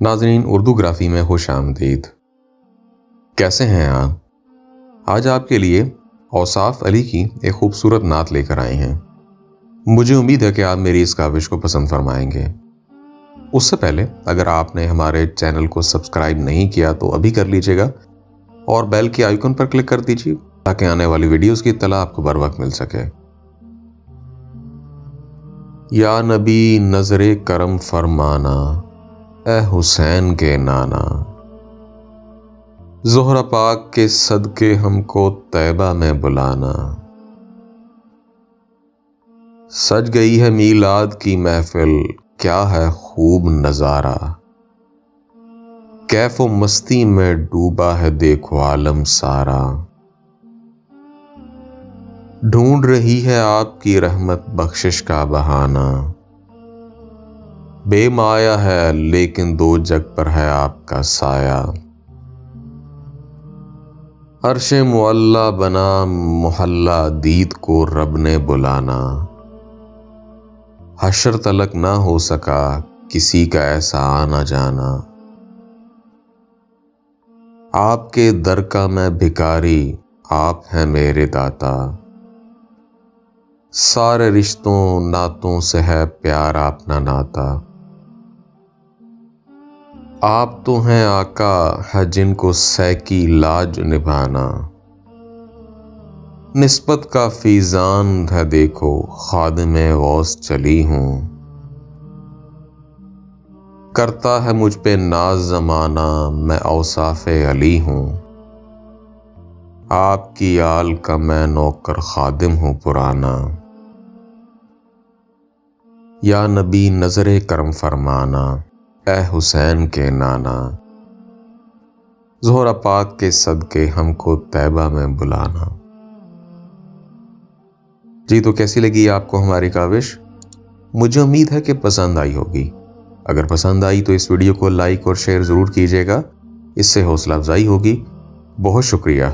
ناظرین، اردو گرافی میں خوش آمدید۔ کیسے ہیں آپ؟ آج آپ کے لیے اوصاف علی کی ایک خوبصورت نعت لے کر آئے ہیں۔ مجھے امید ہے کہ آپ میری اس کاوش کو پسند فرمائیں گے۔ اس سے پہلے اگر آپ نے ہمارے چینل کو سبسکرائب نہیں کیا تو ابھی کر لیجئے گا اور بیل کے آئیکن پر کلک کر دیجئے تاکہ آنے والی ویڈیوز کی اطلاع آپ کو بر وقت مل سکے۔ یا نبی نظر کرم فرمانا، اے حسین کے نانا، زہرہ پاک کے صدقے ہم کو طیبہ میں بلانا۔ سج گئی ہے میلاد کی محفل، کیا ہے خوب نظارہ، کیف و مستی میں ڈوبا ہے دیکھو عالم سارا۔ ڈھونڈ رہی ہے آپ کی رحمت بخشش کا بہانہ، بے مایہ ہے لیکن دو جگ پر ہے آپ کا سایہ۔ عرش معلی بنا محلہ دید کو رب نے بلانا، حشر تلک نہ ہو سکا کسی کا ایسا آنا جانا۔ آپ کے در کا میں بھکاری، آپ ہیں میرے داتا، سارے رشتوں ناتوں سے ہے پیارا اپنا ناتا۔ آپ تو ہیں آقا ہے جن کو سیکی لاج نبھانا، نسبت کا فیضان ہے دیکھو خادم غوث چلی ہوں۔ کرتا ہے مجھ پہ ناز زمانہ میں اوصاف علی ہوں، آپ کی آل کا میں نوکر خادم ہوں پرانا۔ یا نبی نظر کرم فرمانا، اے حسین کے نانا، زہرہ پاک کے صدقے ہم کو طیبہ میں بلانا۔ جی تو کیسی لگی آپ کو ہماری کاوش؟ مجھے امید ہے کہ پسند آئی ہوگی۔ اگر پسند آئی تو اس ویڈیو کو لائک اور شیئر ضرور کیجیے گا، اس سے حوصلہ افزائی ہوگی۔ بہت شکریہ۔